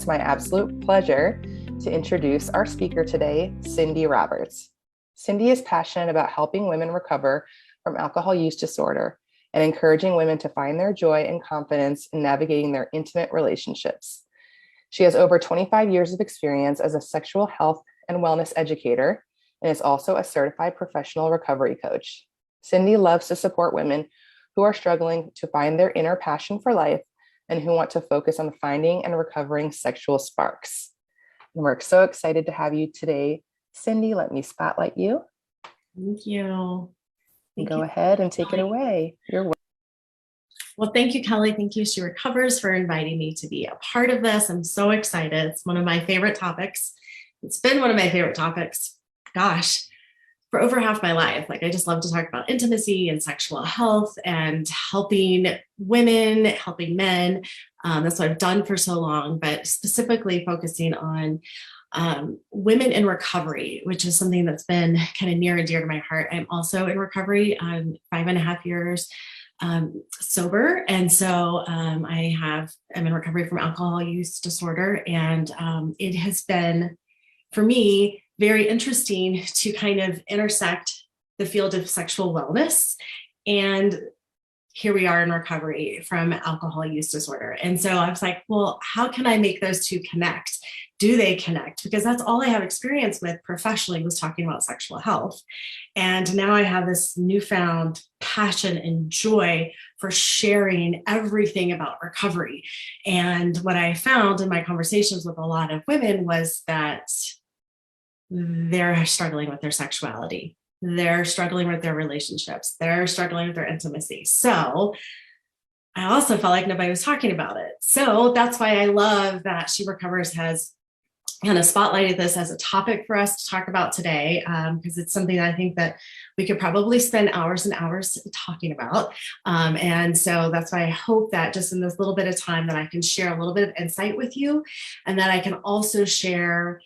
it's my absolute pleasure to introduce our speaker today, Cindi Roberts. Cindi is passionate about helping women recover from alcohol use disorder and encouraging women to find their joy and confidence in navigating their intimate relationships. She has over 25 years of experience as a sexual health and wellness educator and is also a certified professional recovery coach. Cindi loves to support women who are struggling to find their inner passion for life and who want to focus on finding and recovering sexual sparks. And we're so excited to have you today. Cindi, let me spotlight you. Thank you. Go ahead and take it away. You're welcome. Well, thank you, Kelly. Thank you, She Recovers, for inviting me to be a part of this. I'm so excited. It's one of my favorite topics. It's been one of my favorite topics, gosh, for over half my life. Like, I just love to talk about intimacy and sexual health and helping women, helping men. That's what I've done for so long, but specifically focusing on women in recovery, which is something that's been kind of near and dear to my heart. I'm also in recovery. I'm 5.5 years sober. And so I'm in recovery from alcohol use disorder. And it has been, for me, very interesting to kind of intersect the field of sexual wellness. And here we are in recovery from alcohol use disorder. And so I was like, well, how can I make those two connect? Do they connect? Because that's all I have experience with professionally, was talking about sexual health. And now I have this newfound passion and joy for sharing everything about recovery. And what I found in my conversations with a lot of women was that they're struggling with their sexuality. They're struggling with their relationships. They're struggling with their intimacy. So I also felt like nobody was talking about it. So that's why I love that She Recovers has kind of spotlighted this as a topic for us to talk about today, because it's something that I think that we could probably spend hours and hours talking about. And so that's why I hope that just in this little bit of time that I can share a little bit of insight with you, and that I can also share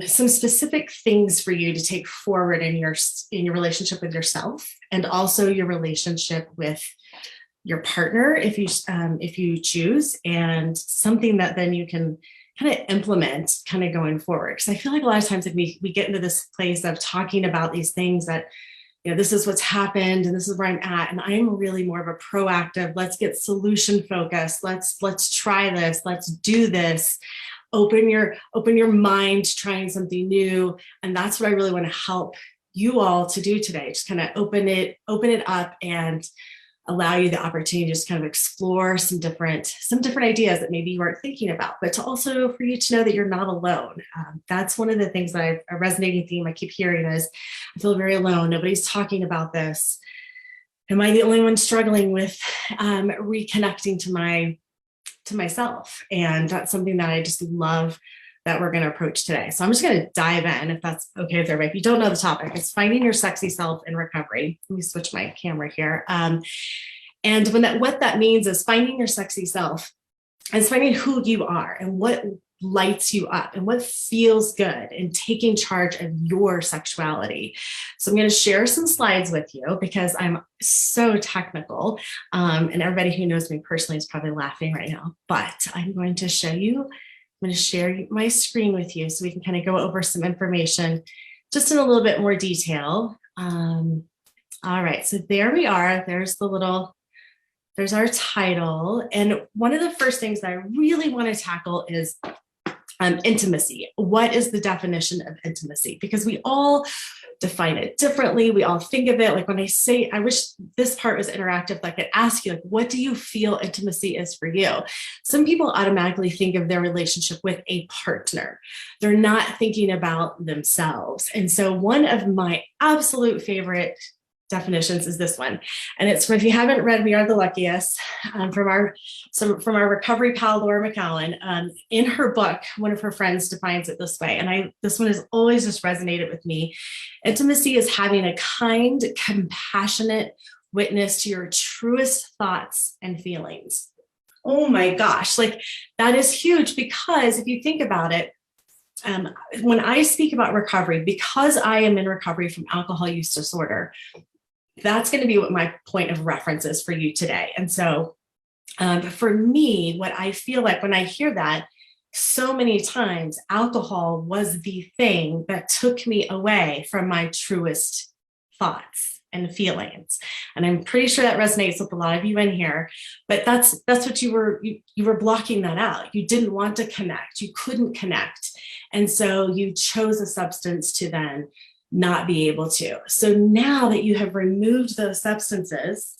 some specific things for you to take forward in your relationship with yourself, and also your relationship with your partner, if you choose, and something that then you can kind of implement kind of going forward. Because I feel like a lot of times, like we get into this place of talking about these things that, this is what's happened and this is where I'm at. And I'm really more of a proactive, let's get solution focused. Let's try this. Let's do this. Open your mind to trying something new. And that's what I really want to help you all to do today. Just kind of open it up and allow you the opportunity to just kind of explore some different ideas that maybe you weren't thinking about, but to also for you to know that you're not alone. That's one of the things that a resonating theme I keep hearing is, I feel very alone. Nobody's talking about this. Am I the only one struggling with reconnecting to myself? And that's something that I just love that we're going to approach today. So I'm just going to dive in, if that's okay with everybody. If you don't know the topic, it's finding your sexy self in recovery. Let me switch my camera here. And what that means is finding your sexy self, and finding who you are and what lights you up and what feels good, and taking charge of your sexuality. So I'm going to share some slides with you because I'm so technical, and everybody who knows me personally is probably laughing right now, but I'm going to share my screen with you so we can kind of go over some information just in a little bit more detail. All right, so there we are. There's our title. And one of the first things that I really want to tackle is intimacy. What is the definition of intimacy? Because we all define it differently. We all think of it. Like when I say, I wish this part was interactive, like I could ask you, like, what do you feel intimacy is for you? Some people automatically think of their relationship with a partner. They're not thinking about themselves. And so one of my absolute favorite definitions is this one. And it's, if you haven't read We Are the Luckiest, from our recovery pal, Laura McCowan. In her book, one of her friends defines it this way. And this one has always just resonated with me. Intimacy is having a kind, compassionate witness to your truest thoughts and feelings. Oh my gosh, like that is huge, because if you think about it, when I speak about recovery, because I am in recovery from alcohol use disorder, that's going to be what my point of reference is for you today. And so for me, what I feel like when I hear that so many times alcohol was the thing that took me away from my truest thoughts and feelings. And I'm pretty sure that resonates with a lot of you in here, but that's what you were blocking that out. You didn't want to connect. You couldn't connect. And so you chose a substance to then not be able to. So now that you have removed those substances,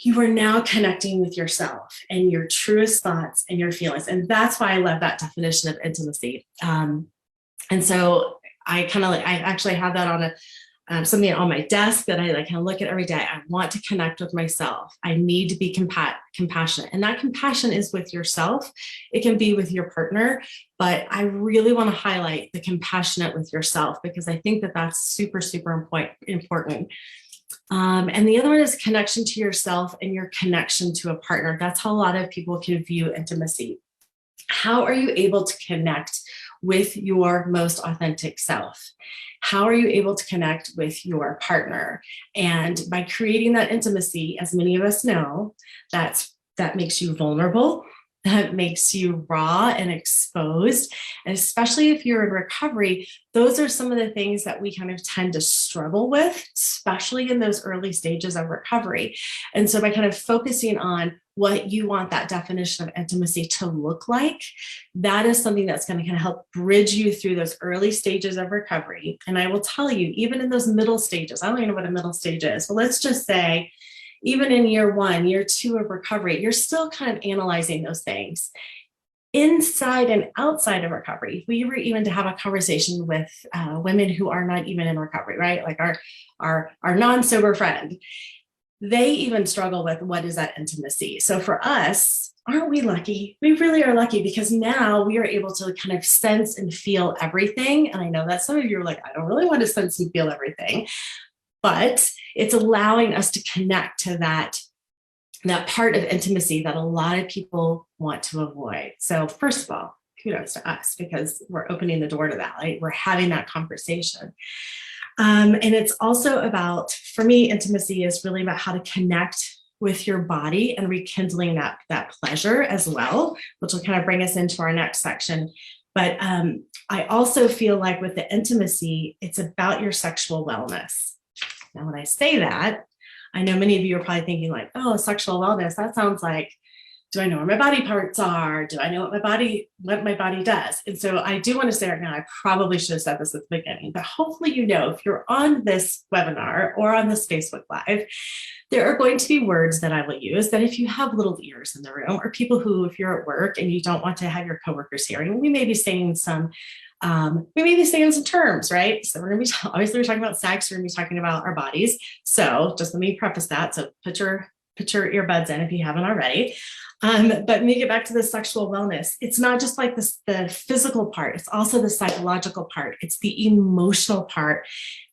you are now connecting with yourself and your truest thoughts and your feelings. And that's why I love that definition of intimacy. And so I actually have that on something on my desk that I kind of look at every day. I want to connect with myself. I need to be compassionate. And that compassion is with yourself. It can be with your partner, but I really want to highlight the compassionate with yourself, because I think that that's super, super important. And the other one is connection to yourself and your connection to a partner. That's how a lot of people can view intimacy. How are you able to connect with your most authentic self? How are you able to connect with your partner? And by creating that intimacy, as many of us know, that makes you vulnerable. That makes you raw and exposed. And especially if you're in recovery, those are some of the things that we kind of tend to struggle with, especially in those early stages of recovery. And so by kind of focusing on what you want that definition of intimacy to look like, that is something that's going to kind of help bridge you through those early stages of recovery. And I will tell you, even in those middle stages, I don't even know what a middle stage is, but let's just say, even in year 1, year 2 of recovery, you're still kind of analyzing those things. Inside and outside of recovery, if we were even to have a conversation with women who are not even in recovery, right? Like our non-sober friend, they even struggle with what is that intimacy. So for us, aren't we lucky? We really are lucky, because now we are able to kind of sense and feel everything. And I know that some of you are like, I don't really want to sense and feel everything. But it's allowing us to connect to that part of intimacy that a lot of people want to avoid. So first of all, kudos to us, because we're opening the door to that, right? We're having that conversation. And it's also about, for me, intimacy is really about how to connect with your body and rekindling that pleasure as well, which will kind of bring us into our next section. But I also feel like with the intimacy, it's about your sexual wellness. Now, when I say that, I know many of you are probably thinking like, oh, sexual wellness, that sounds like, do I know where my body parts are? Do I know what my body does? And so I do want to say right now, I probably should have said this at the beginning, but hopefully, if you're on this webinar or on this Facebook Live, there are going to be words that I will use that if you have little ears in the room, or people who, if you're at work and you don't want to have your coworkers hearing, we may be saying some terms, right? So we're going to be, obviously we're talking about sex, we're going to be talking about our bodies. So just let me preface that. So put your earbuds in if you haven't already. But when you get back to the sexual wellness, it's not just like the physical part, it's also the psychological part. It's the emotional part.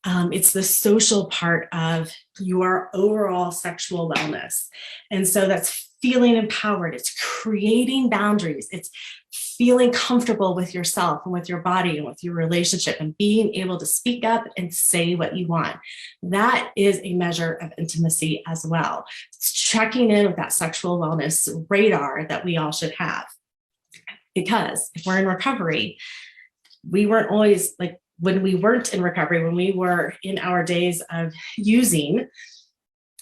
It's the social part of your overall sexual wellness. And so that's feeling empowered. It's creating boundaries. It's feeling comfortable with yourself and with your body and with your relationship, and being able to speak up and say what you want. That is a measure of intimacy as well. It's checking in with that sexual wellness radar that we all should have. Because if we're in recovery, we weren't always like, when we weren't in recovery, when we were in our days of using,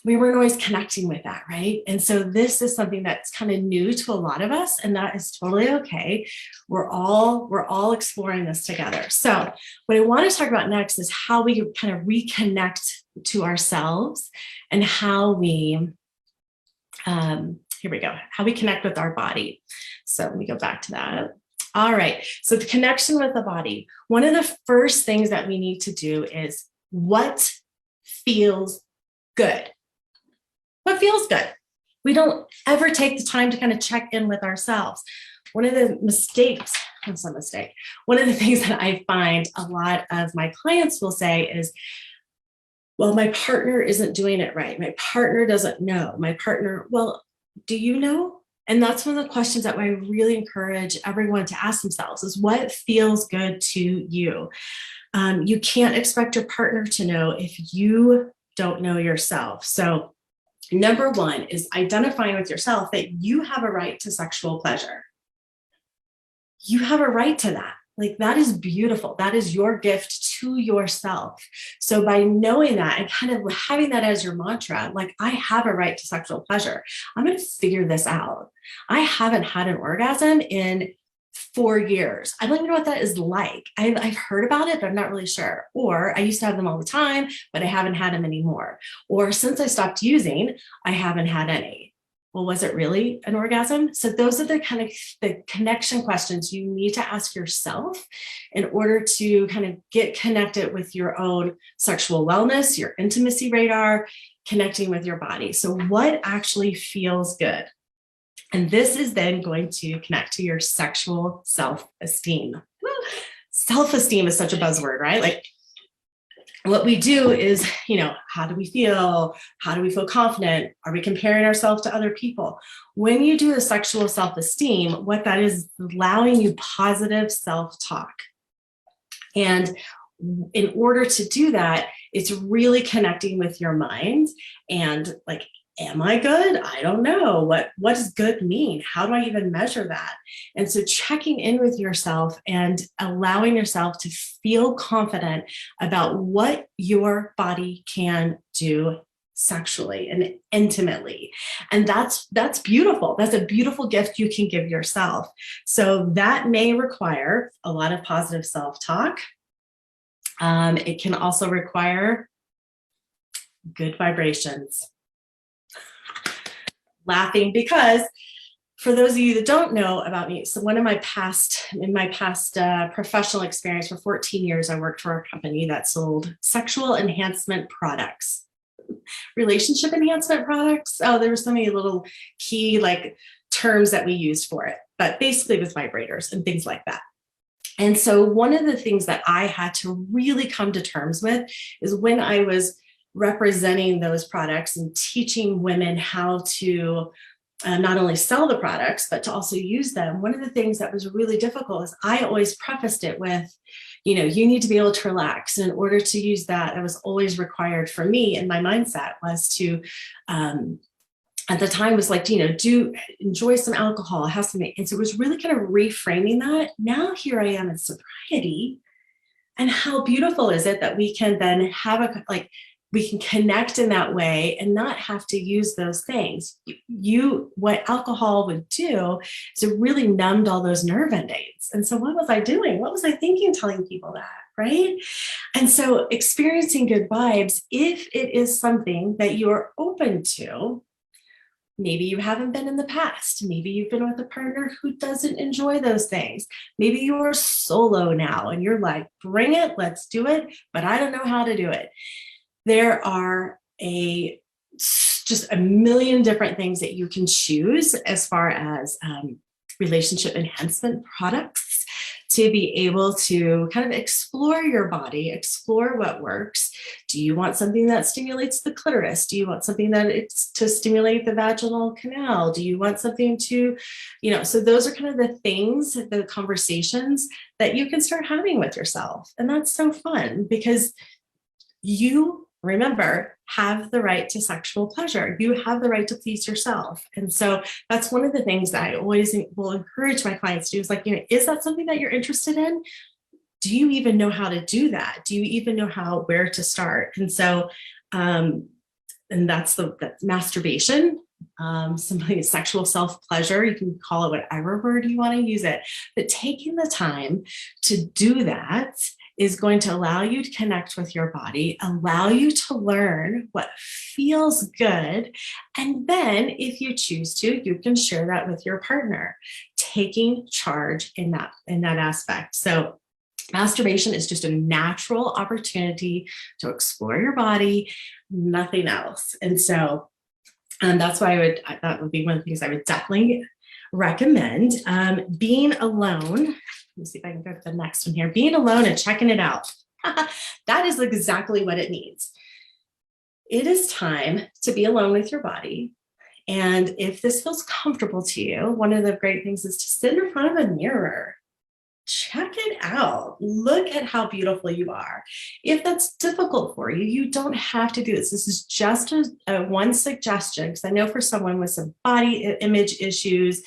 we weren't always connecting with that, right? And so this is something that's kind of new to a lot of us, and that is totally okay. We're all exploring this together. So what I want to talk about next is how we kind of reconnect to ourselves, and how we, here we go, how we connect with our body. So let me go back to that. All right, so the connection with the body. One of the first things that we need to do is, what feels good? What feels good? We don't ever take the time to kind of check in with ourselves. One of the mistakes, that's not a mistake, one of the things that I find a lot of my clients will say is, well, my partner isn't doing it right. My partner doesn't know. My partner, well, do you know? And that's one of the questions that I really encourage everyone to ask themselves is, what feels good to you? You can't expect your partner to know if you don't know yourself. So number one is identifying with yourself that you have a right to sexual pleasure. you have a right to that. Like, that is beautiful. That is your gift to yourself. So by knowing that and kind of having that as your mantra, like, I have a right to sexual pleasure. I'm going to figure this out. I haven't had an orgasm in 4 years. I don't even know what that is like. I've heard about it, but I'm not really sure. Or I used to have them all the time, but I haven't had them anymore. Or since I stopped using, I haven't had any. Well, was it really an orgasm? So those are the kind of the connection questions you need to ask yourself in order to kind of get connected with your own sexual wellness, your intimacy radar, connecting with your body. So what actually feels good? And this is then going to connect to your sexual self-esteem. Self-esteem is such a buzzword, right? Like, what we do is, how do we feel? How do we feel confident? Are we comparing ourselves to other people? When you do a sexual self-esteem, what that is allowing you positive self-talk. And in order to do that, it's really connecting with your mind and like, am I good? I don't know. What does good mean? How do I even measure that? And so checking in with yourself and allowing yourself to feel confident about what your body can do sexually and intimately. And that's beautiful. That's a beautiful gift you can give yourself. So that may require a lot of positive self-talk. It can also require good vibrations. Laughing because for those of you that don't know about me, so in my past professional experience for 14 years, I worked for a company that sold sexual enhancement products, relationship enhancement products. Oh, there were so many little key like terms that we used for it, but basically it was vibrators and things like that. And so one of the things that I had to really come to terms with is when I was representing those products and teaching women how to not only sell the products, but to also use them. One of the things that was really difficult is I always prefaced it with, you need to be able to relax. And in order to use that, was always required for me. And my mindset was to, at the time was like, do enjoy some alcohol, have some, and so it was really kind of reframing that. Now here I am in sobriety. And how beautiful is it that we can then have we can connect in that way and not have to use those things. What alcohol would do is it really numbed all those nerve endings. And so what was I doing? What was I thinking, telling people that, right? And so experiencing good vibes, if it is something that you're open to, maybe you haven't been in the past. Maybe you've been with a partner who doesn't enjoy those things. Maybe you're solo now and you're like, bring it, let's do it, but I don't know how to do it. There are just a million different things that you can choose as far as relationship enhancement products to be able to kind of explore your body, explore what works. Do you want something that stimulates the clitoris? Do you want something that it's to stimulate the vaginal canal? Do you want something to, so those are kind of the things, the conversations that you can start having with yourself. And that's so fun because you, remember, have the right to sexual pleasure. You have the right to please yourself. And so that's one of the things that I always will encourage my clients to do is like, is that something that you're interested in? Do you even know how to do that? Do you even know where to start? And so, and that's masturbation, something sexual self-pleasure. You can call it whatever word you want to use it, but taking the time to do that is going to allow you to connect with your body, allow you to learn what feels good. And then if you choose to, you can share that with your partner, taking charge in that aspect. So masturbation is just a natural opportunity to explore your body, nothing else. And so that's why that would be one of the things I would definitely recommend. Being alone. Let me see if I can go to the next one here. Being alone and checking it out. That is exactly what it needs. It is time to be alone with your body. And if this feels comfortable to you, one of the great things is to sit in front of a mirror. Check it out. Look at how beautiful you are. If that's difficult for you, you don't have to do this. This is just a one suggestion, because I know for someone with some body image issues,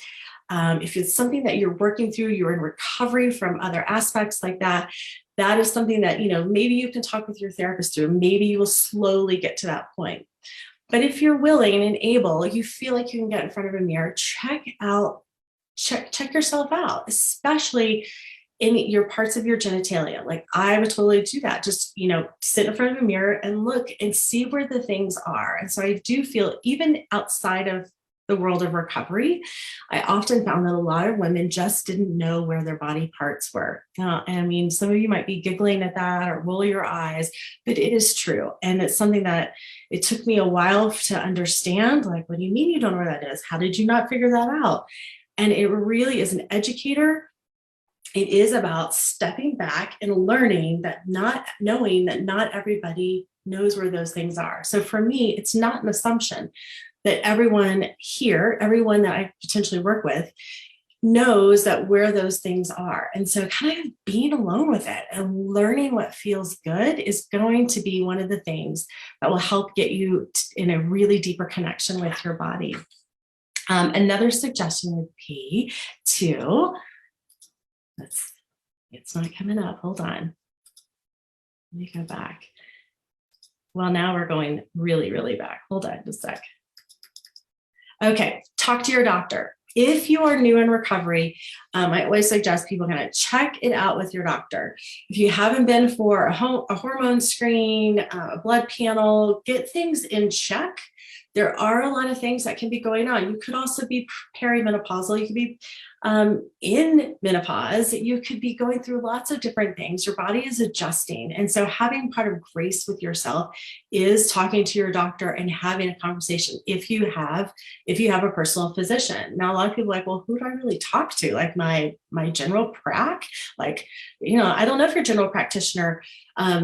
If it's something that you're working through, you're in recovery from other aspects like that, that is something that, maybe you can talk with your therapist through. Maybe you will slowly get to that point. But if you're willing and able, you feel like you can get in front of a mirror, check yourself out, especially in your parts of your genitalia. Like I would totally do that. Just, sit in front of a mirror and look and see where the things are. And so I do feel, even outside of the world of recovery, I often found that a lot of women just didn't know where their body parts were. Some of you might be giggling at that or roll your eyes, but it is true. And it's something that it took me a while to understand. Like, what do you mean you don't know where that is? How did you not figure that out? And it really is an educator. It is about stepping back and learning that knowing that not everybody knows where those things are. So for me, it's not an assumption that everyone that I potentially work with, knows that where those things are. And so kind of being alone with it and learning what feels good is going to be one of the things that will help get you in a really deeper connection with your body. Another suggestion would be to, it's not coming up. Hold on. Let me go back. Well, now we're going really, really back. Hold on just a sec. Okay, talk to your doctor. If you are new in recovery, I always suggest people kind of check it out with your doctor. If you haven't been for a hormone screen, a blood panel, get things in check. There are a lot of things that can be going on. You could also be perimenopausal. You could be in menopause. You could be going through lots of different things. Your body is adjusting. And so having part of grace with yourself is talking to your doctor and having a conversation if you have a personal physician. Now, a lot of people are like, well, who do I really talk to? Like my general prac? Like, I don't know if your general practitioner,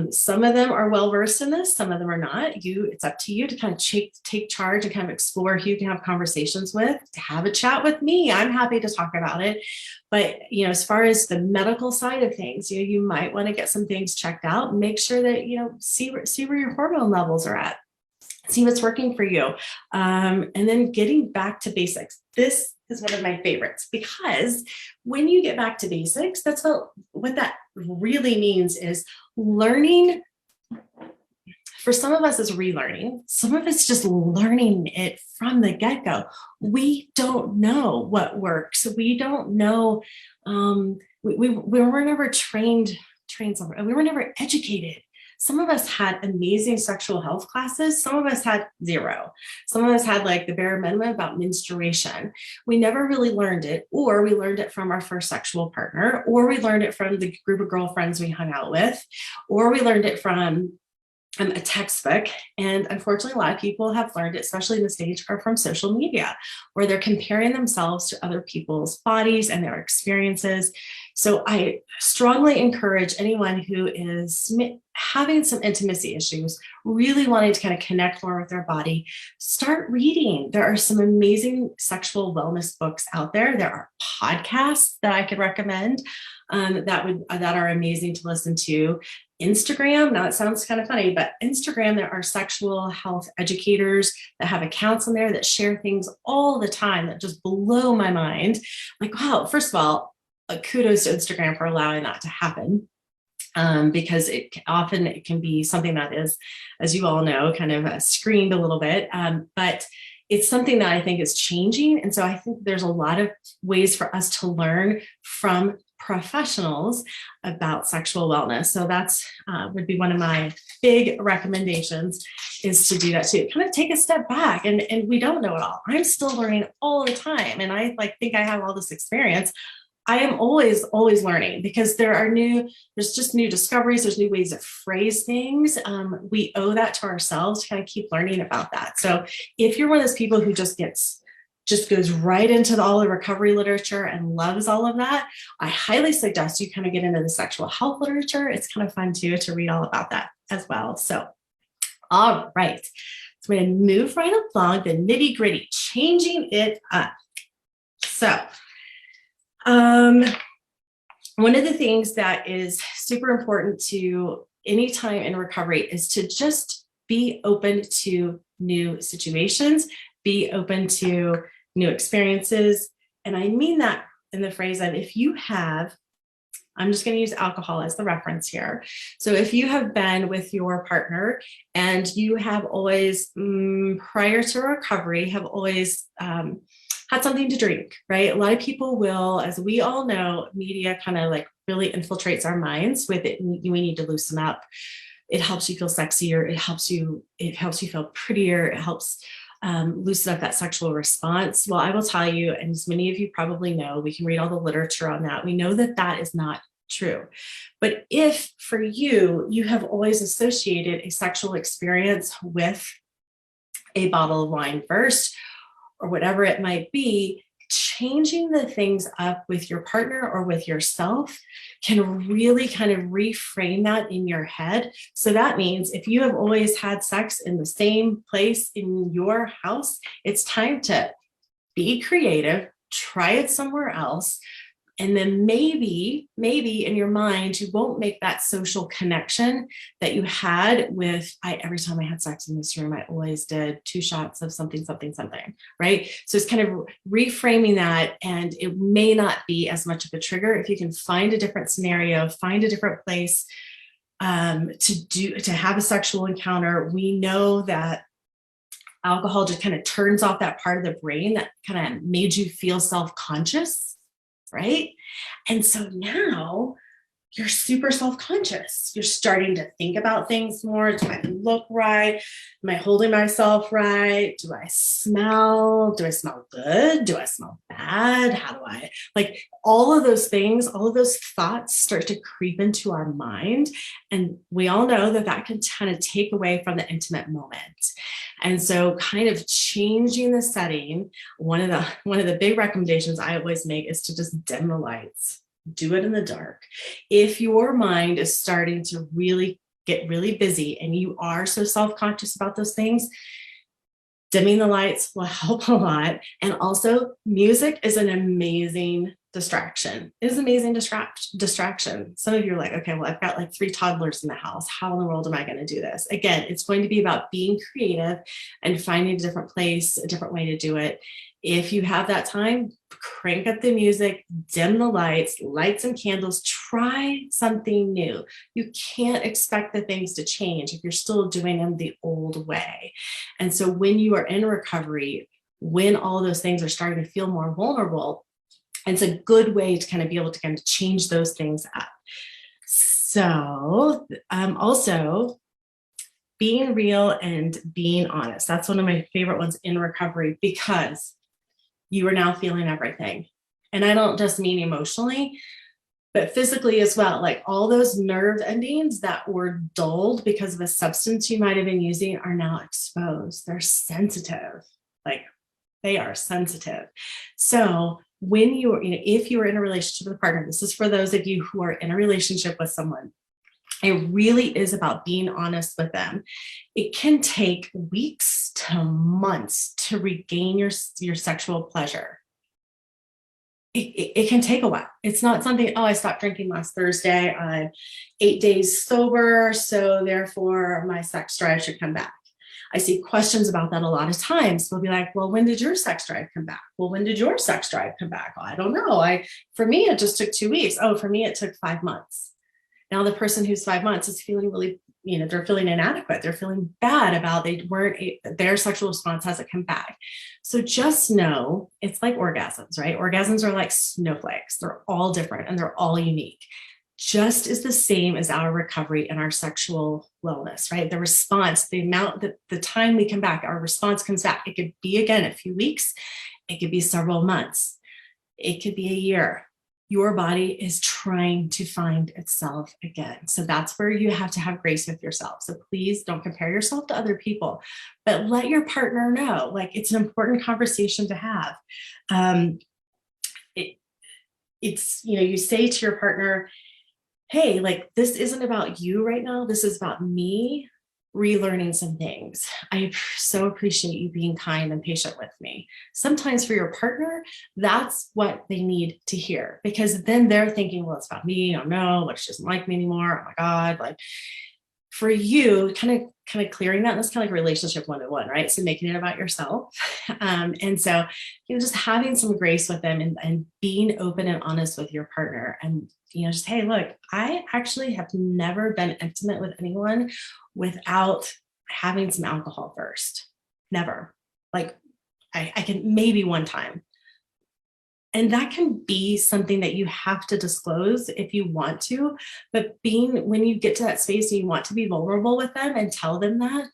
some of them are well-versed in this, some of them are not. It's up to you to kind of take charge and kind of explore who you can have conversations with. Have a chat with me. I'm happy to talk about it. But, as far as the medical side of things, you might want to get some things checked out and make sure that, see where your hormone levels are at, see what's working for you. And then getting back to basics. This is one of my favorites, because when you get back to basics, that's what that really means is learning. For some of us, is relearning. Some of it's just learning it from the get-go. We don't know what works. We don't know. We were never trained somewhere. We were never educated. Some of us had amazing sexual health classes. Some of us had zero. Some of us had like the bare minimum about menstruation. We never really learned it, or we learned it from our first sexual partner, or we learned it from the group of girlfriends we hung out with, or we learned it from a textbook. And unfortunately, a lot of people have learned it, especially in the stage, are from social media, where they're comparing themselves to other people's bodies and their experiences. So I strongly encourage anyone who is having some intimacy issues, really wanting to kind of connect more with their body, start reading. There are some amazing sexual wellness books out there. There are podcasts that I could recommend that are amazing to listen to. Instagram, now it sounds kind of funny, but Instagram, there are sexual health educators that have accounts on there that share things all the time that just blow my mind. Like, wow, first of all, kudos to Instagram for allowing that to happen. Because it can be something that is, as you all know, kind of screened a little bit, but it's something that I think is changing. And so I think there's a lot of ways for us to learn from professionals about sexual wellness. So that's would be one of my big recommendations, is to do that too. Kind of take a step back, and we don't know it all. I'm still learning all the time. And I think I have all this experience. I am always learning, because there's just new discoveries. There's new ways to phrase things. We owe that to ourselves to kind of keep learning about that. So if you're one of those people who just goes right into all the recovery literature and loves all of that, I highly suggest you kind of get into the sexual health literature. It's kind of fun too, to read all about that as well. So, all right. So we're going to move right along, the nitty gritty, changing it up. So, one of the things that is super important to any time in recovery is to just be open to new situations, be open to new experiences, And I mean that in the phrase of if you have, I'm just going to use alcohol as the reference here. So if you have been with your partner and you have always, prior to recovery, have always had something to drink, right? A lot of people will, as we all know, media kind of like really infiltrates our minds with it. We need to loosen up. It helps you feel sexier. It helps you feel prettier. It helps loosen up that sexual response. Well, I will tell you, and as many of you probably know, we can read all the literature on that. We know that that is not true. But if for you, you have always associated a sexual experience with a bottle of wine first, or whatever it might be, changing the things up with your partner or with yourself can really kind of reframe that in your head. So that means if you have always had sex in the same place in your house, it's time to be creative, try it somewhere else. And then maybe in your mind, you won't make that social connection that you had with, every time I had sex in this room, I always did 2 shots of something, right? So it's kind of reframing that, and it may not be as much of a trigger if you can find a different scenario, find a different place to have a sexual encounter. We know that alcohol just kind of turns off that part of the brain that kind of made you feel self-conscious. Right? And so now you're super self-conscious. You're starting to think about things more. Do I look right? Am I holding myself right? Do I smell? Do I smell good? Do I smell bad? How do I, like, all of those things, all of those thoughts start to creep into our mind. And we all know that that can kind of take away from the intimate moment. And so kind of changing the setting, one of the big recommendations I always make is to just dim the lights. Do it in the dark. If your mind is starting to really get really busy and you are so self-conscious about those things, dimming the lights will help a lot. And also, music is an amazing distraction. It is an amazing distraction. Some of you are like, okay, well, I've got like 3 toddlers in the house. How in the world am I going to do this? Again, it's going to be about being creative and finding a different place, a different way to do it. If you have that time, crank up the music, dim the lights, light some candles, try something new. You can't expect the things to change if you're still doing them the old way. And so when you are in recovery, when all those things are starting to feel more vulnerable, it's a good way to kind of be able to kind of change those things up. So also, being real and being honest. That's one of my favorite ones in recovery, because you are now feeling everything. And I don't just mean emotionally, but physically as well. Like all those nerve endings that were dulled because of a substance you might have been using are now exposed. They're sensitive. Like they are sensitive. So when if you are in a relationship with a partner, this is for those of you who are in a relationship with someone, it really is about being honest with them. It can take weeks to months to regain your sexual pleasure. It can take a while. It's not something, I stopped drinking last Thursday. I'm 8 days sober, so therefore my sex drive should come back. I see questions about that a lot of times. They'll be like, well, when did your sex drive come back? Well, when did your sex drive come back? Well, I don't know. For me, it just took 2 weeks. Oh, for me, it took 5 months. Now the person who's 5 months is feeling really, they're feeling inadequate. They're feeling bad about their sexual response hasn't come back. So just know it's like orgasms, right? Orgasms are like snowflakes. They're all different and they're all unique. Just as the same as our recovery and our sexual wellness, right? The response, the amount that the time we come back, our response comes back. It could be, again, a few weeks. It could be several months. It could be a year. Your body is trying to find itself again. So that's where you have to have grace with yourself. So please don't compare yourself to other people, but let your partner know, like, it's an important conversation to have. You say to your partner, hey, like, this isn't about you right now. This is about me relearning some things. I so appreciate you being kind and patient with me. Sometimes for your partner, that's what they need to hear, because then they're thinking, well, it's about me. Oh no, like, she doesn't like me anymore. Oh my God. Like, for you, kind of clearing that, that's kind of like relationship 101, right? So making it about yourself. And so, just having some grace with them, and being open and honest with your partner, and, just, hey, look, I actually have never been intimate with anyone without having some alcohol first. Never. Like, I can maybe one time. And that can be something that you have to disclose if you want to, but when you get to that space and you want to be vulnerable with them and tell them that,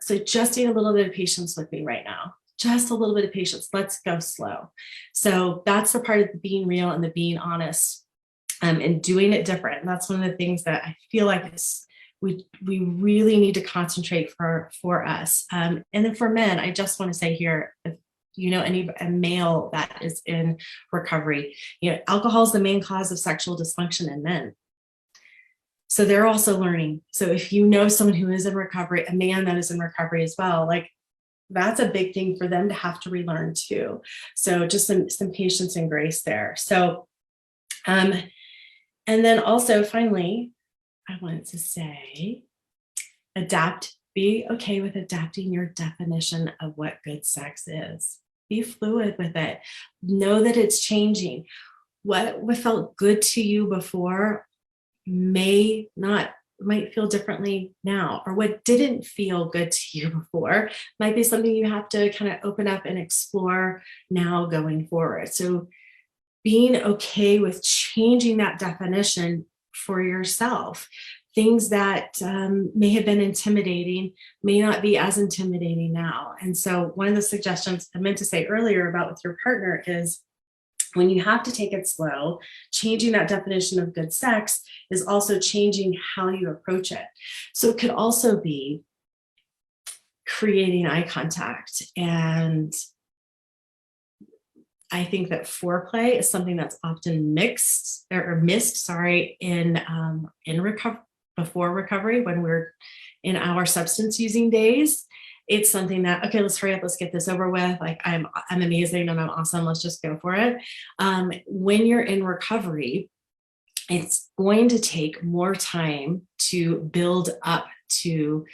so just need a little bit of patience with me right now, just a little bit of patience. Let's go slow. So that's the part of the being real and the being honest, and doing it different. And that's one of the things that I feel like we really need to concentrate for us. And then for men, I just want to say here, if a male that is in recovery, alcohol is the main cause of sexual dysfunction in men. So they're also learning. So if you know someone who is in recovery, a man that is in recovery as well, like, that's a big thing for them to have to relearn too. So just some patience and grace there. So, and then also finally, I wanted to say, be okay with adapting your definition of what good sex is. Be fluid with it. Know that it's changing. What felt good to you before might feel differently now, or what didn't feel good to you before might be something you have to kind of open up and explore now going forward. So being okay with changing that definition for yourself. Things that may have been intimidating may not be as intimidating now. And so one of the suggestions I meant to say earlier about with your partner is, when you have to take it slow, changing that definition of good sex is also changing how you approach it. So it could also be creating eye contact. And I think that foreplay is something that's often missed in before recovery, when we're in our substance using days. It's something that, okay, let's hurry up, let's get this over with. Like, I'm amazing and I'm awesome, let's just go for it. When you're in recovery, it's going to take more time to build up to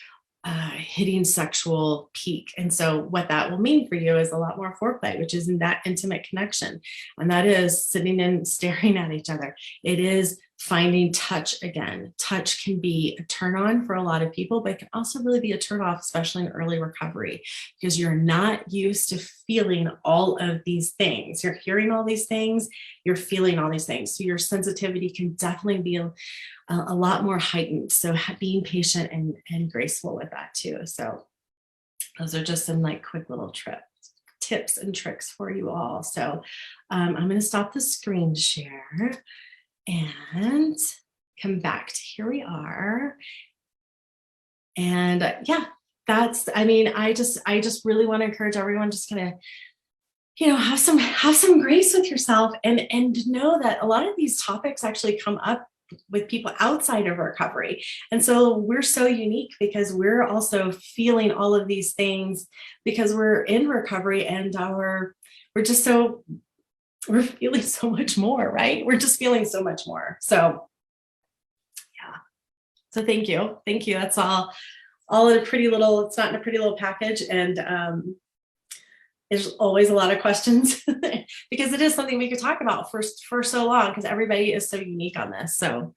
hitting sexual peak. And so what that will mean for you is a lot more foreplay, which is in that intimate connection. And that is sitting and staring at each other. It is finding touch again. Touch can be a turn on for a lot of people, but it can also really be a turn off, especially in early recovery, because you're not used to feeling all of these things. You're hearing all these things, you're feeling all these things. So your sensitivity can definitely be a lot more heightened. So being patient and graceful with that too. So those are just some like quick little tips and tricks for you all. So I'm going to stop the screen share and come back to here we are. And I just really want to encourage everyone, just kind of, have some grace with yourself, and know that a lot of these topics actually come up with people outside of recovery. And so we're so unique because we're also feeling all of these things because we're in recovery, and we're feeling so much more, right? We're just feeling so much more. So yeah. So thank you. That's all in a pretty little, it's not in a pretty little package. And there's always a lot of questions because it is something we could talk about for so long, because everybody is so unique on this. So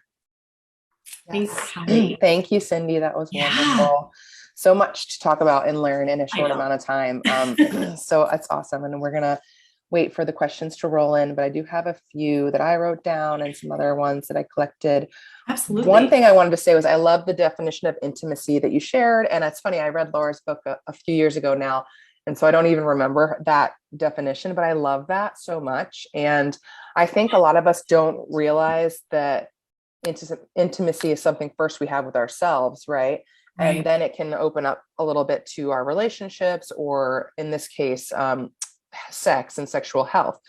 yes. Thanks, Patty. Thank you, Cindi. That was wonderful. So much to talk about and learn in a short amount of time. So that's awesome. And we're going to wait for the questions to roll in, but I do have a few that I wrote down and some other ones that I collected. Absolutely. One thing I wanted to say was I love the definition of intimacy that you shared. And it's funny, I read Laura's book a few years ago now, and so I don't even remember that definition, but I love that so much. And I think a lot of us don't realize that intimacy is something first we have with ourselves, right? And then it can open up a little bit to our relationships, or in this case, sex and sexual health.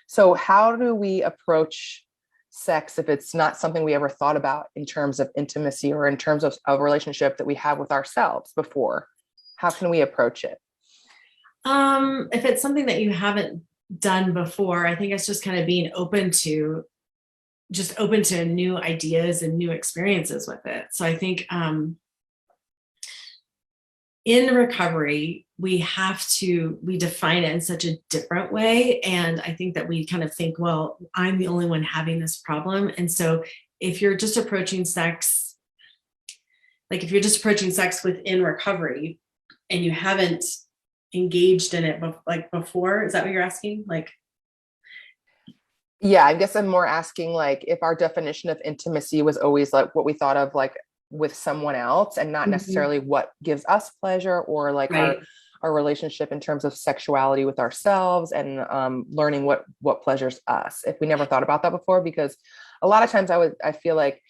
So how do we approach sex if it's not something we ever thought about in terms of intimacy, or in terms of a relationship that we have with ourselves before? How can we approach it? If it's something that you haven't done before, I think it's just kind of being open to just open to new ideas and new experiences with it. So I think in recovery, we define it in such a different way. And I think that we kind of think, well, I'm the only one having this problem. And so if you're just approaching sex, within recovery and you haven't engaged in it like before, is that what you're asking? Like, yeah, I guess I'm more asking like if our definition of intimacy was always like what we thought of like with someone else and not necessarily what gives us pleasure or like right. our relationship in terms of sexuality with ourselves and learning what pleasures us, if we never thought about that before. Because a lot of times I feel like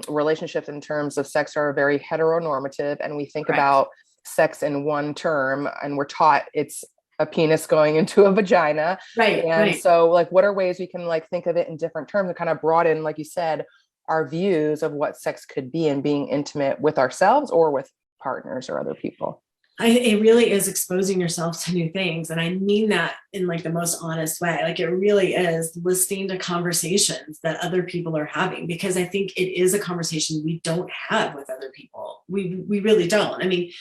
relationships in terms of sex are very heteronormative, and we think Correct. about sex in one term and we're taught it's a penis going into a vagina. Right. And Right. so like, what are ways we can like think of it in different terms and kind of broaden, like you said, our views of what sex could be and being intimate with ourselves or with partners or other people? It really is exposing yourself to new things. And I mean that in like the most honest way. Like it really is listening to conversations that other people are having, because I think it is a conversation we don't have with other people. We really don't. I mean,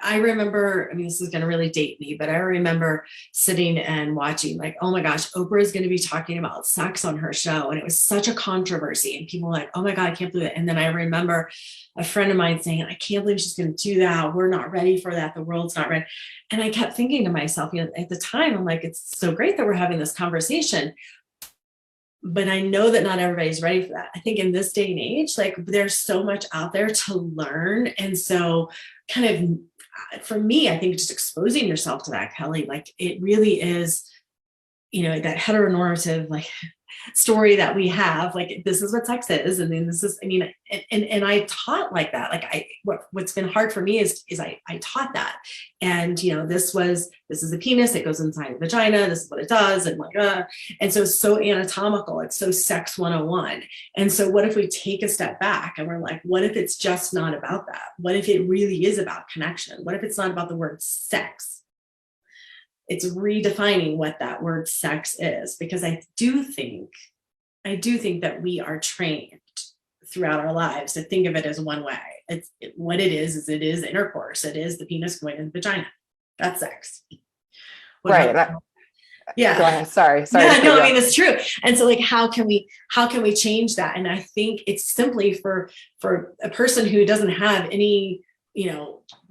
I remember, I mean, this is going to really date me, but I remember sitting and watching like, oh my gosh, Oprah is going to be talking about sex on her show. And it was such a controversy and people were like, oh my God, I can't believe it. And then I remember a friend of mine saying, I can't believe she's going to do that. We're not ready for that. The world's not ready. And I kept thinking to myself, at the time, I'm like, it's so great that we're having this conversation. But I know that not everybody's ready for that. I think in this day and age, like there's so much out there to learn. And so kind of for me, I think just exposing yourself to that, Kelly, like it really is, that heteronormative like story that we have, like this is what sex is, and then this is, I mean, and I taught like that. Like what's been hard for me is I taught that, and this is the penis, it goes inside the vagina, this is what it does, and and so it's so anatomical, it's so sex 101. And so what if we take a step back and we're like, what if it's just not about that? What if it really is about connection? What if it's not about the word sex? It's redefining what that word sex is, because I do think that we are trained throughout our lives to think of it as one way. What it is intercourse. It is the penis going in the vagina. That's sex. Right. Yeah. Go ahead. Sorry. Yeah, no, I mean, it's true. And so like, how can we change that? And I think it's simply for a person who doesn't have any,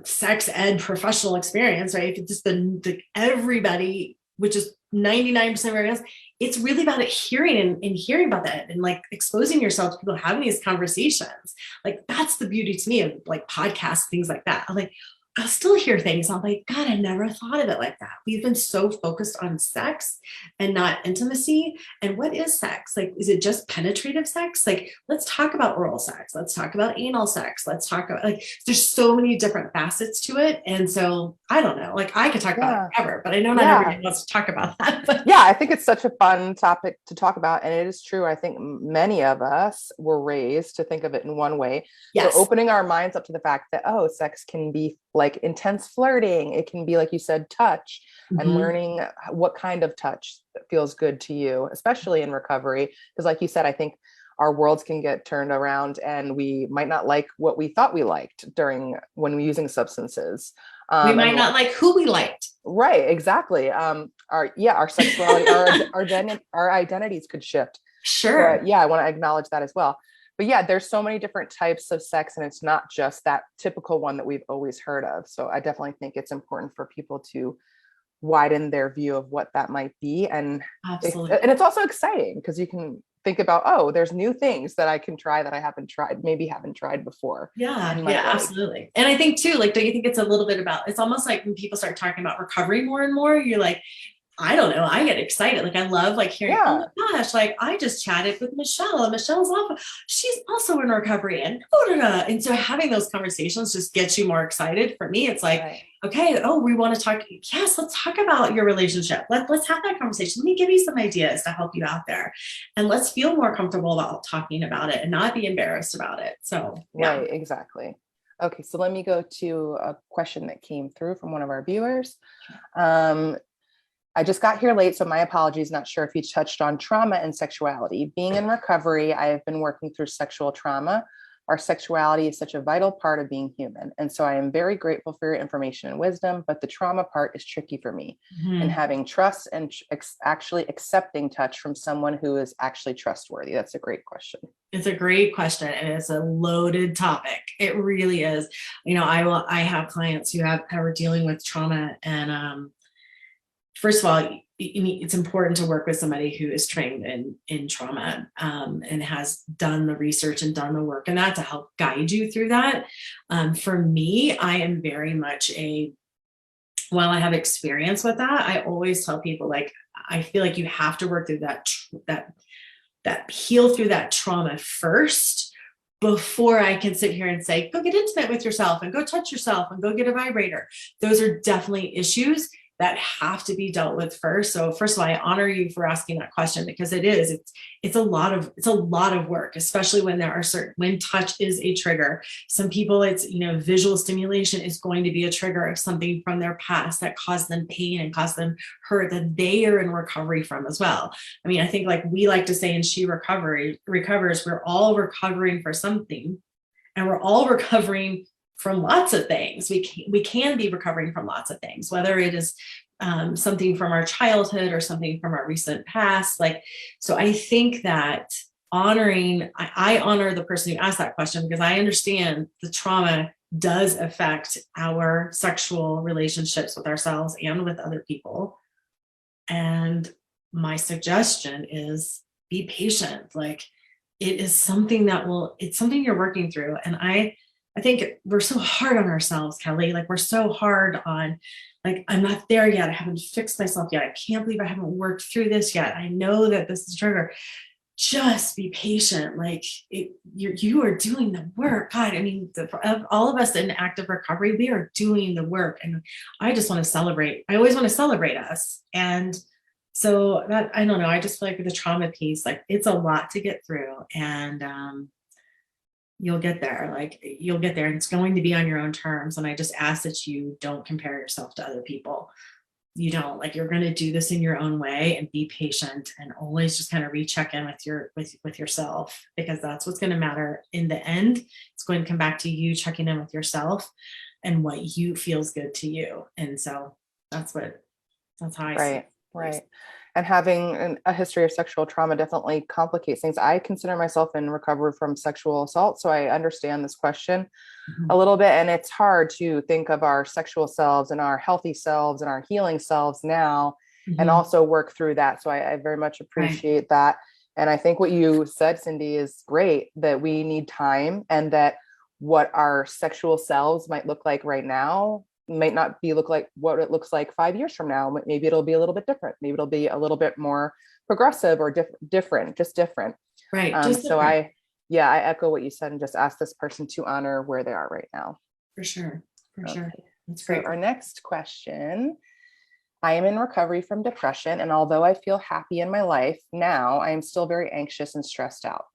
sex ed professional experience, right? If it's just the everybody, which is 99% of everyone else, it's really about it hearing and hearing about that and like exposing yourself to people having these conversations. Like that's the beauty to me of like podcasts, things like that. I'm like, I'll still hear things. I'm like, God, I never thought of it like that. We've been so focused on sex and not intimacy. And what is sex? Like, is it just penetrative sex? Like, let's talk about oral sex. Let's talk about anal sex. Let's talk about like, there's so many different facets to it. And so I don't know, like I could talk about it forever, but I know not everybody wants to talk about that. But yeah, I think it's such a fun topic to talk about. And it is true. I think many of us were raised to think of it in one way. yes. So opening our minds up to the fact that, oh, sex can be like intense flirting. It can be, like you said, touch, and learning what kind of touch feels good to you, especially in recovery. Because like you said, I think our worlds can get turned around and we might not like what we thought we liked when we're using substances. We might not like who we liked. Right. Exactly. Our sexuality, our identities could shift. Sure. So, yeah. I want to acknowledge that as well. But yeah, there's so many different types of sex, and it's not just that typical one that we've always heard of. So I definitely think it's important for people to widen their view of what that might be. And it's also exciting because you can think about, oh, there's new things that I can try that I haven't tried before. Yeah, absolutely. And I think too, like, don't you think it's a little bit about, it's almost like when people start talking about recovery more and more, you're like, I don't know, I get excited. Like I love like hearing, oh my gosh, like I just chatted with Michelle and Michelle's awful. She's also in recovery and and so having those conversations just gets you more excited. For me, it's like, okay, we want to talk. Yes, let's talk about your relationship. Let's have that conversation. Let me give you some ideas to help you out there. And let's feel more comfortable about talking about it and not be embarrassed about it. So right, exactly. Okay, so let me go to a question that came through from one of our viewers. I just got here late, so my apologies. Not sure if you touched on trauma and sexuality. Being in recovery, I have been working through sexual trauma. Our sexuality is such a vital part of being human. And so I am very grateful for your information and wisdom, but the trauma part is tricky for me. And having trust and actually accepting touch from someone who is actually trustworthy. That's a great question. It's a great question, and it's a loaded topic. It really is. You know, I have clients who are dealing with trauma, and first of all, it's important to work with somebody who is trained in trauma and has done the research and done the work and that to help guide you through that. For me, I am very much while I have experience with that, I always tell people, like, I feel like you have to work through that heal through that trauma first before I can sit here and say, go get intimate with yourself and go touch yourself and go get a vibrator. Those are definitely issues that have to be dealt with first. So first of all, I honor you for asking that question, because it's a lot of work, especially when when touch is a trigger. Some people, it's, visual stimulation is going to be a trigger of something from their past that caused them pain and caused them hurt that they are in recovery from as well. I mean, I think, like we like to say in She Recovers, we're all recovering for something, and we're all recovering from lots of things. We can be recovering from lots of things, whether it is something from our childhood or something from our recent past. So I think that I honor the person who asked that question, because I understand the trauma does affect our sexual relationships with ourselves and with other people. And my suggestion is be patient. Like, it is something it's something you're working through. And I think we're so hard on ourselves, Kelly. Like, we're so hard on, like, I'm not there yet. I haven't fixed myself yet. I can't believe I haven't worked through this yet. I know that this is a trigger. Just be patient. Like, you are doing the work. God, I mean, all of us in active recovery, we are doing the work. And I just want to celebrate. I always want to celebrate us. And so that, I don't know, I just feel like with the trauma piece, like, it's a lot to get through. And, you'll get there. And it's going to be on your own terms. And I just ask that you don't compare yourself to other people. You don't, like, you're going to do this in your own way, and be patient, and always just kind of recheck in with yourself, because that's what's going to matter in the end. It's going to come back to you checking in with yourself and what you feels good to you. And so that's how I see it. Right. And having a history of sexual trauma definitely complicates things. I consider myself in recovery from sexual assault, so I understand this question a little bit. And it's hard to think of our sexual selves and our healthy selves and our healing selves now, and also work through that. So I very much appreciate that. And I think what you said, Cindi, is great, that we need time, and that what our sexual selves might look like right now might not look like what it looks like 5 years from now. Maybe it'll be a little bit different. Maybe it'll be a little bit more progressive or different. Right. I echo what you said, and just ask this person to honor where they are right now. For sure. Okay. That's great. So our next question: I am in recovery from depression, and although I feel happy in my life now, I am still very anxious and stressed out.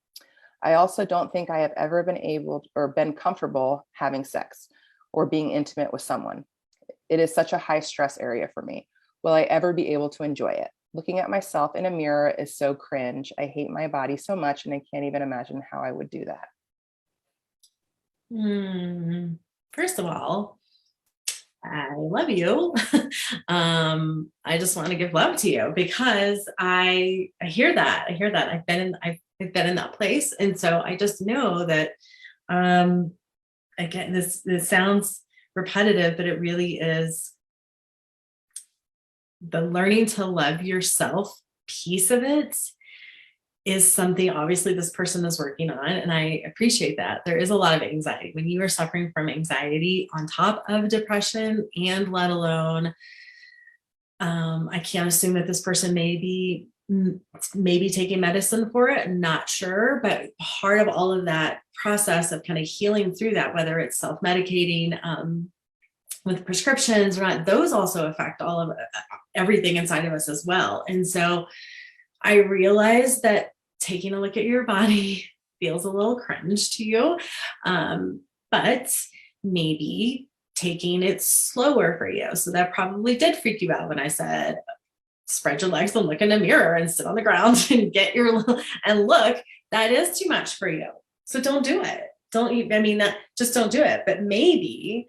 I also don't think I have ever been comfortable having sex or being intimate with someone. It is such a high stress area for me. Will I ever be able to enjoy it? Looking at myself in a mirror is so cringe. I hate my body so much, and I can't even imagine how I would do that. First of all, I love you. I just want to give love to you, because I hear that. I've been in that place. And so I just know that, again, this sounds repetitive, but it really is the learning to love yourself piece of it is something obviously this person is working on. And I appreciate that. There is a lot of anxiety when you are suffering from anxiety on top of depression, and let alone, I can't assume that this person may be taking medicine for it. I'm not sure, but part of all of that process of kind of healing through that, whether it's self-medicating with prescriptions or not, those also affect all of everything inside of us as well. And so I realized that taking a look at your body feels a little cringe to you, but maybe taking it slower for you. So that probably did freak you out when I said, spread your legs and look in a mirror and sit on the ground and get your, and look, that is too much for you. So don't do it. Just don't do it. But maybe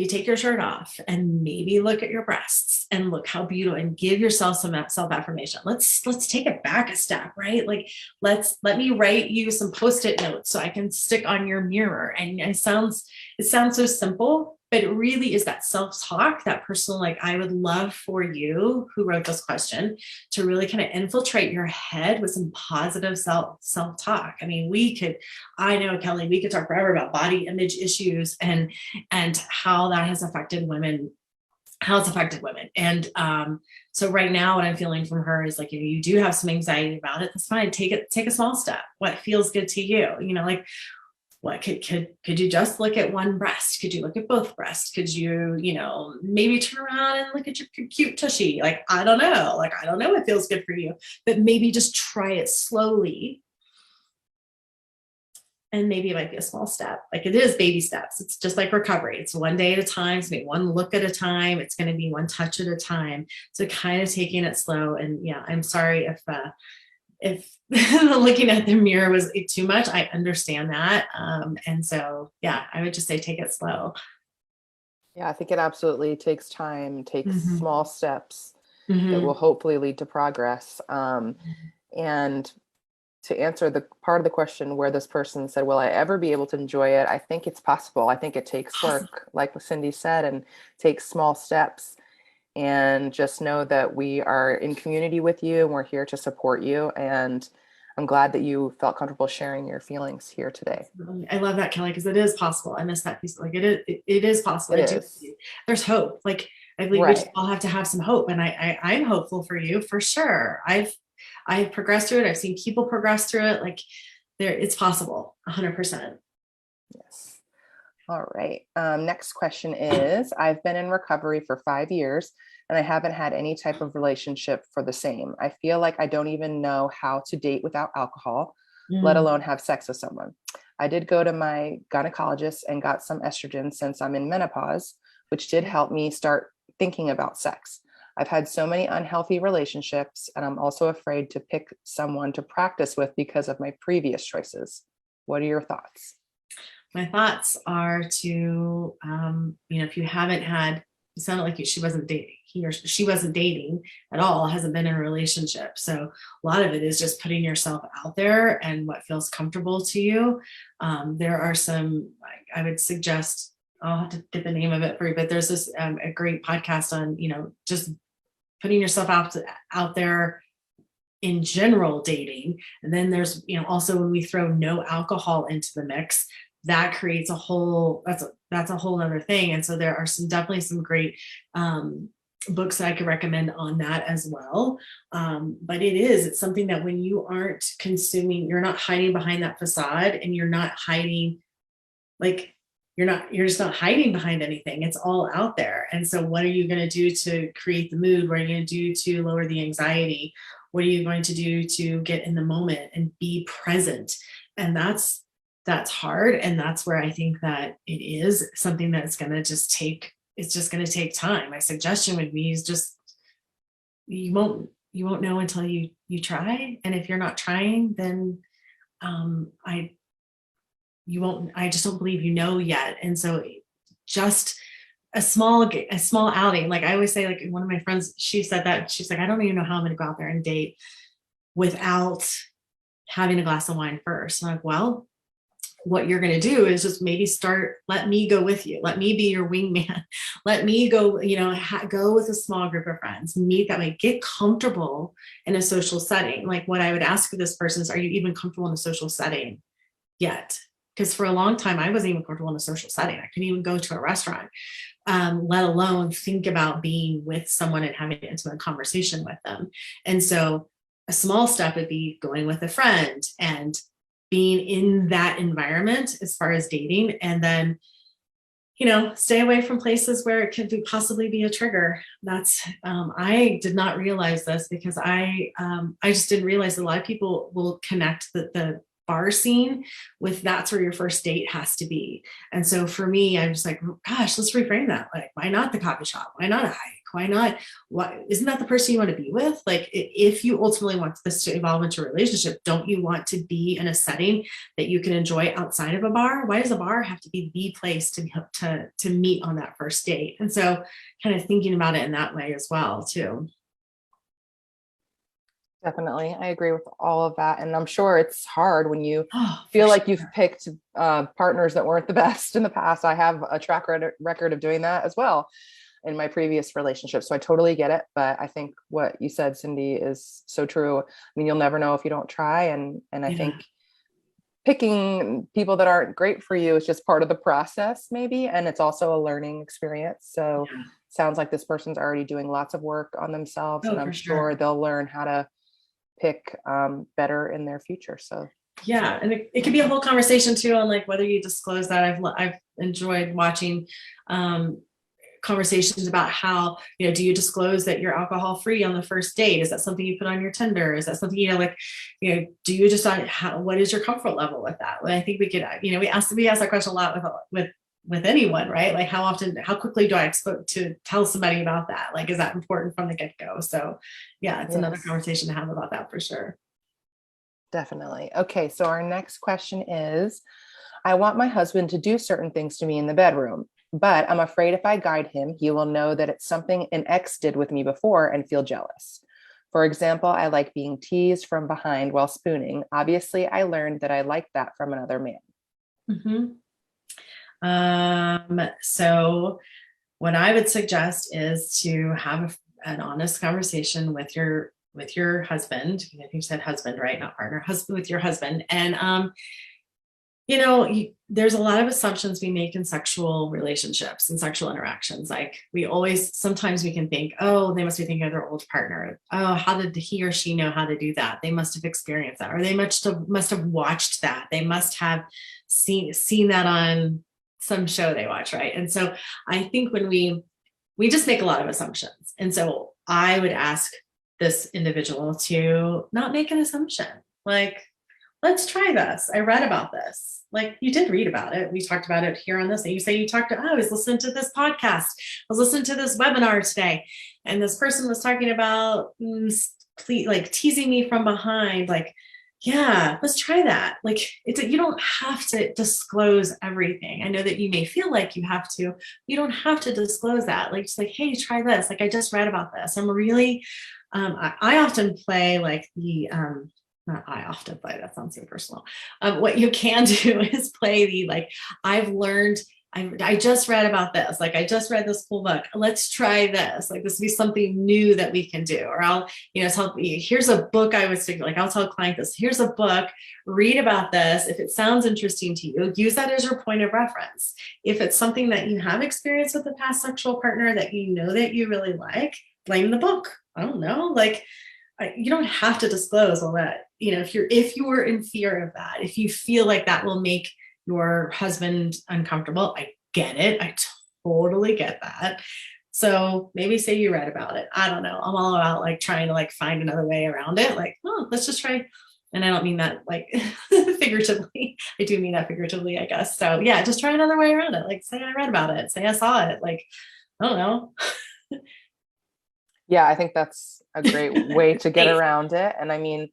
take your shirt off and maybe look at your breasts and look how beautiful, and give yourself some self-affirmation. Let's take it back a step, right? Like, let me write you some Post-it notes so I can stick on your mirror. And it sounds so simple, but it really is that self-talk, that personal, like, I would love for you who wrote this question to really kind of infiltrate your head with some positive self-talk. I mean, I know, Kelly, we could talk forever about body image issues and how that has affected women, And so right now what I'm feeling from her is like, if you do have some anxiety about it, that's fine. Take a small step. What feels good to you? Like, what could you just look at one breast? Could you look at both breasts? Could you, maybe turn around and look at your cute tushy? Like, I don't know what feels good for you, but maybe just try it slowly. And maybe it might be a small step. Like, it is baby steps. It's just like recovery. It's one day at a time. It's maybe one look at a time. It's going to be one touch at a time. So kind of taking it slow. And yeah, I'm sorry if looking at the mirror was too much. I understand that. And so, yeah, I would just say, take it slow. Yeah, I think it absolutely takes time, takes small steps Mm-hmm. that will hopefully lead to progress. And to answer the part of the question where this person said, will I ever be able to enjoy it? I think it's possible. I think it takes work, like Cindi said, and takes small steps. And just know that we are in community with you and we're here to support you. And I'm glad that you felt comfortable sharing your feelings here today. I love that, Kelly, because it is possible. I missed that piece. Like, it is possible. There's hope. Like, I believe we just all have to have some hope. And I'm hopeful for you, for sure. I've progressed through it. I've seen people progress through it. Like, it's possible, 100%. Yes. All right. Next question is, I've been in recovery for 5 years and I haven't had any type of relationship for the same. I feel like I don't even know how to date without alcohol, let alone have sex with someone. I did go to my gynecologist and got some estrogen since I'm in menopause, which did help me start thinking about sex. I've had so many unhealthy relationships, and I'm also afraid to pick someone to practice with because of my previous choices. What are your thoughts? My thoughts are to, if you haven't had, it sounded like she wasn't dating at all, hasn't been in a relationship. So a lot of it is just putting yourself out there and what feels comfortable to you. There are some, I would suggest, I'll have to get the name of it for you, but there's this a great podcast on, just putting yourself out there in general dating. And then there's, also when we throw no alcohol into the mix, that creates that's a whole other thing. And so there are definitely some great books that I could recommend on that as well. But it's something that when you aren't consuming, you're not hiding behind that facade, and you're not hiding, like, you're just not hiding behind anything. It's all out there. And so what are you going to do to create the mood? What are you going to do to lower the anxiety? What are you going to do to get in the moment and be present? And that's hard. And that's where I think that it is something that's going to just take time. My suggestion would be is just, you won't know until you try. And if you're not trying, then I just don't believe yet. And so just a small outing. Like I always say, like one of my friends, she said that, she's like, I don't even know how I'm going to go out there and date without having a glass of wine first. And I'm like, well, what you're going to do is just maybe let me go with you. Let me be your wingman. Let me go, go with a small group of friends, meet that way, get comfortable in a social setting. Like what I would ask of this person is, are you even comfortable in a social setting yet? Because for a long time, I wasn't even comfortable in a social setting. I couldn't even go to a restaurant, let alone think about being with someone and having an intimate conversation with them. And so a small step would be going with a friend and being in that environment as far as dating. And then, stay away from places where it could possibly be a trigger. That's, I did not realize this because I just didn't realize a lot of people will connect the bar scene with that's where your first date has to be. And so for me, I'm just like, gosh, let's reframe that. Like, why not the coffee shop? Why not a hike? Why not? Why isn't that the person you want to be with? Like, if you ultimately want this to evolve into a relationship, don't you want to be in a setting that you can enjoy outside of a bar? Why does a bar have to be the place to meet on that first date? And so kind of thinking about it in that way as well too. Definitely. I agree with all of that. And I'm sure it's hard when you Oh, feel for like you've sure. picked partners that weren't the best in the past. I have a track record of doing that as well in my previous relationship. So I totally get it. But I think what you said, Cindy, is so true. I mean, you'll never know if you don't try. And I Yeah. think picking people that aren't great for you is just part of the process, maybe. And it's also a learning experience. So Yeah. sounds like this person's already doing lots of work on themselves. Oh, And I'm for sure. sure they'll learn how to pick better in their future. So Yeah, and it could be a whole conversation too on like whether you disclose that. I've enjoyed watching conversations about how, do you disclose that you're alcohol free on the first date? Is that something you put on your Tinder? Is that something, like, do you just what is your comfort level with that? Well, I think we could, we ask that question a lot with anyone, right? Like how quickly do I expect to tell somebody about that? Like, is that important from the get-go? So yeah, it's another yes, conversation to have about that for sure. definitely. Okay, so our next question is, I want my husband to do certain things to me in the bedroom, but I'm afraid if I guide him, he will know that it's something an ex did with me before and feel jealous. For example, I like being teased from behind while spooning. Obviously, I learned that I like that from another man. Mhm. So what I would suggest is to have an honest conversation with your husband. I think you said husband, right? Not partner, husband, with your husband. And there's a lot of assumptions we make in sexual relationships and sexual interactions. Like sometimes we can think, oh, they must be thinking of their old partner. Oh, how did he or she know how to do that? They must have experienced that, or they must have watched that. They must have seen that on some show they watch, right? And so I think when we just make a lot of assumptions. And so I would ask this individual to not make an assumption. Like, let's try this. I read about this. Like, you did read about it. We talked about it here on this. And you say I was listening to this podcast. I was listening to this webinar today. And this person was talking about like teasing me from behind. Like, yeah, let's try that. Like, you don't have to disclose everything. I know that you may feel like you have to. You don't have to disclose that. Like, just like, hey, try this. Like, I just read about this. I'm really, I often play like the, not I often play, that sounds so personal. What you can do is play the, like, I've learned, I just read about this. Like, I just read this cool book. Let's try this. Like, this would be something new that we can do. Or I'll, tell you, here's a book I was thinking, like, I'll tell a client this, here's a book, read about this. If it sounds interesting to you, use that as your point of reference. If it's something that you have experienced with a past sexual partner that that you really like, blame the book. I don't know. Like, you don't have to disclose all that. If you were in fear of that, if you feel like that will make your husband uncomfortable, I get it. I totally get that. So maybe say you read about it. I don't know. I'm all about like trying to like find another way around it. Like, oh, let's just try. And I don't mean that like figuratively. I do mean that figuratively, I guess. So yeah, just try another way around it. Like, say I read about it. Say I saw it. Like, I don't know. Yeah, I think that's a great way to get around it. And I mean,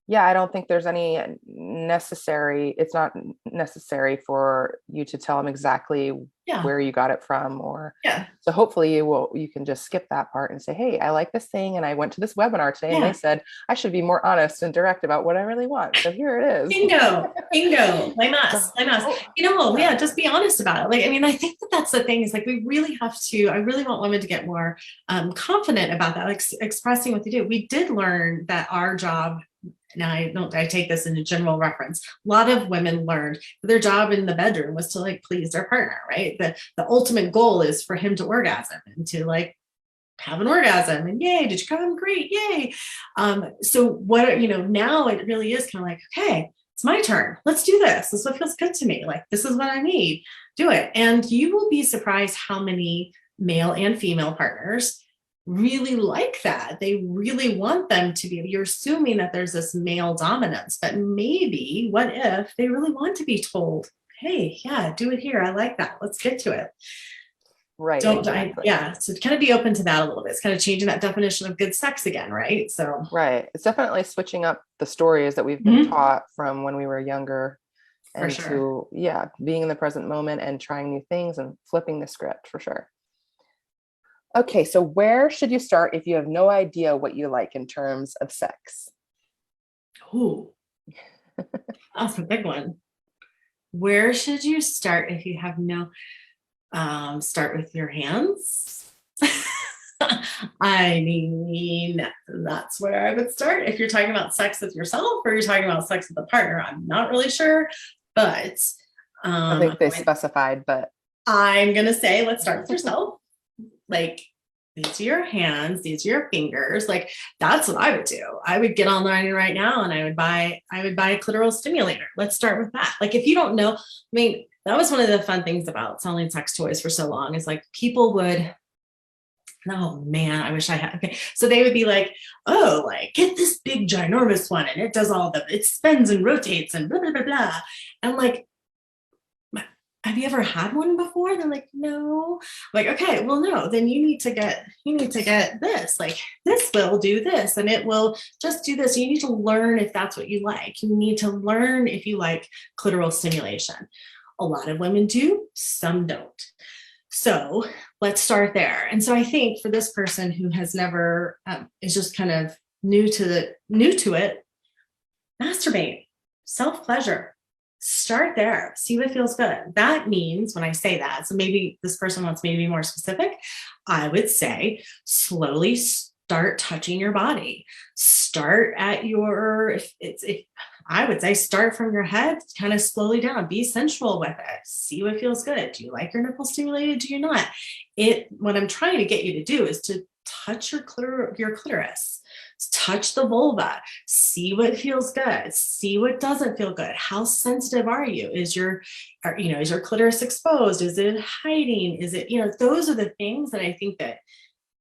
yeah, I don't think there's any it's not necessary for you to tell them exactly Yeah. where you got it from, or Yeah. so hopefully you can just skip that part and say, hey, I like this thing and I went to this webinar today and they said I should be more honest and direct about what I really want. So here it is. Bingo. Blame us. Yeah, just be honest about it. Like, I mean, I think that's the thing is like, we really have to, I really want women to get more confident about that, like expressing what they do. We did learn that our job, now I take this in a general reference. A lot of women learned their job in the bedroom was to like please their partner, right? The ultimate goal is for him to orgasm and to like have an orgasm, and yay, did you come? Great, yay. So what, now it really is kind of like, okay, it's my turn. Let's do this. This is what feels good to me. Like, this is what I need. Do it. And you will be surprised how many male and female partners really like that. They really want them to be, you're assuming that there's this male dominance, but maybe what if they really want to be told, hey, yeah, do it here. I like that. Let's get to it. Right. Exactly. Yeah. So kind of be open to that a little bit. It's kind of changing that definition of good sex again, right? So, Right. It's definitely switching up the stories that we've been mhm, taught from when we were younger for and sure. to, yeah, being in the present moment and trying new things and flipping the script for sure. Okay. So where should you start if you have no idea what you like in terms of sex? Ooh, that's a big one. Where should you start if you have no, start with your hands? I mean, that's where I would start. If you're talking about sex with yourself or you're talking about sex with a partner, I'm not really sure, but I um, think they specified, but I'm going to say let's start with yourself. Like, these are your hands, these are your fingers. Like, that's what I would do. I would get online right now and I would buy a clitoral stimulator. Let's start with that. Like, if you don't know, I mean, that was one of the fun things about selling sex toys for so long, is like people would, oh man, I wish I had. Okay. So they would be like, oh, like, get this big ginormous one and it does all it spins and rotates and blah, blah, blah, blah. And I'm like, have you ever had one before? They're like, no. I'm like, okay, well, no, then you need to get this. Like, this will do this and it will just do this. You need to learn if that's what you like. You need to learn if you like clitoral stimulation. A lot of women do, some don't. So let's start there. And so I think for this person who has never is just kind of new to it, masturbate, self pleasure. Start there, see what feels good. That means, when I say that, so maybe this person wants me to be more specific, I would say slowly start touching your body. Start at your, if I would say start from your head, kind of slowly down, be sensual with it, see what feels good. Do you like your nipple stimulated? Do you not? What I'm trying to get you to do is to touch your clitoris, touch the vulva, see what feels good, see what doesn't feel good. How sensitive are you? Is your clitoris exposed? Is it hiding? Is it, those are the things that I think that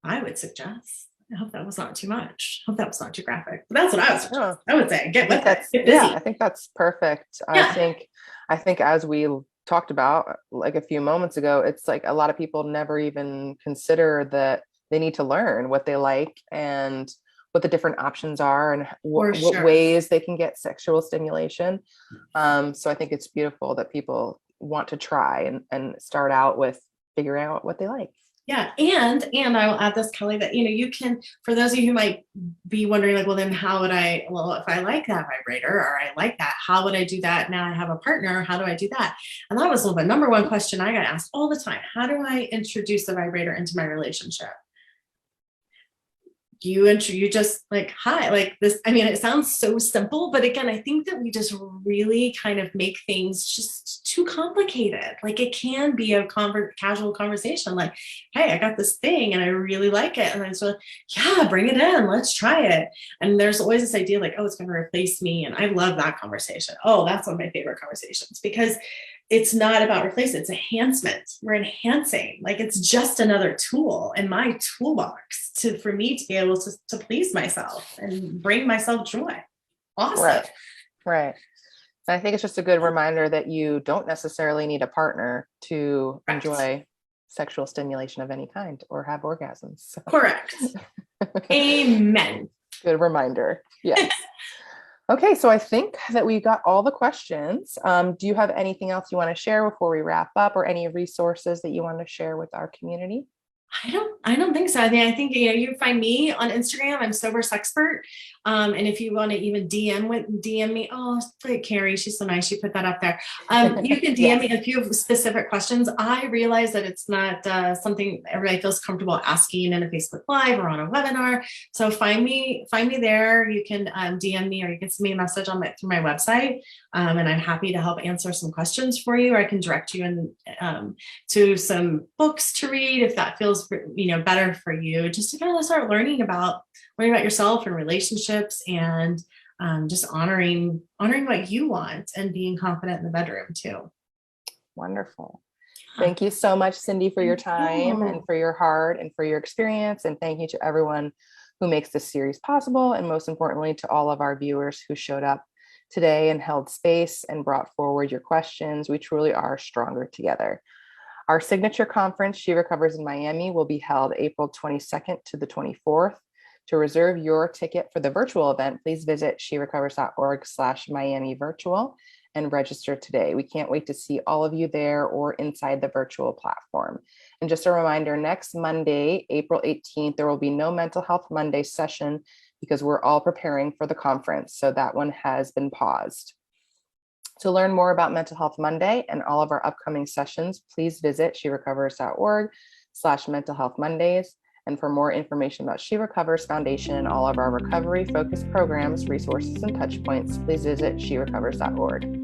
I would suggest. I hope that was not too much. I hope that was not too graphic. But that's what I would suggest. I would say get with it. Get busy. Yeah, I think that's perfect. Yeah. I think as we talked about like a few moments ago, it's like a lot of people never even consider that they need to learn what they like and what the different options are and what ways they can get sexual stimulation. So I think it's beautiful that people want to try and start out with figuring out what they like. Yeah. And I will add this, Kelly, that, you can, for those of you who might be wondering, like, well, then how would if I like that vibrator or I like that, how would I do that? Now I have a partner. How do I do that? And that was the number one question I got asked all the time. How do I introduce the vibrator into my relationship? You just like, hi, like this. I mean, it sounds so simple, but again, I think that we just really kind of make things just too complicated. Like, it can be a casual conversation. Like, hey, I got this thing and I really like it. And I was like, yeah, bring it in. Let's try it. And there's always this idea like, oh, it's going to replace me. And I love that conversation. Oh, that's one of my favorite conversations, because it's not about replacement, it's enhancement. We're enhancing, like, it's just another tool in my toolbox for me to be able to please myself and bring myself joy. Awesome. Right. I think it's just a good reminder that you don't necessarily need a partner to enjoy sexual stimulation of any kind or have orgasms. So. Correct. Amen. Good reminder. Yes. Okay, so I think that we got all the questions. Do you have anything else you want to share before we wrap up, or any resources that you want to share with our community? I don't think so. I think you can find me on Instagram. I'm Sober Sexpert. And if you want to even DM me, oh, Carrie, she's so nice. She put that up there. You can DM me if you have specific questions. I realize that it's not something everybody feels comfortable asking in a Facebook Live or on a webinar. So find me there. You can DM me, or you can send me a message through my website. And I'm happy to help answer some questions for you, or I can direct you to some books to read if that feels better for you, just to kind of start learning about yourself and relationships, and just honoring what you want and being confident in the bedroom too. Wonderful. Thank you so much, Cindi, for your time and for your heart and for your experience. And thank you to everyone who makes this series possible. And most importantly, to all of our viewers who showed up today and held space and brought forward your questions. We truly are stronger together. Our signature conference, She Recovers in Miami, will be held April 22nd to the 24th. To reserve your ticket for the virtual event, please visit sherecovers.org/Miami virtual and register today. We can't wait to see all of you there or inside the virtual platform. And just a reminder, next Monday, April 18th, there will be no Mental Health Monday session because we're all preparing for the conference. So that one has been paused. To learn more about Mental Health Monday and all of our upcoming sessions, please visit sherecovers.org/Mental Health Mondays. And for more information about She Recovers Foundation and all of our recovery-focused programs, resources, and touch points, please visit sherecovers.org.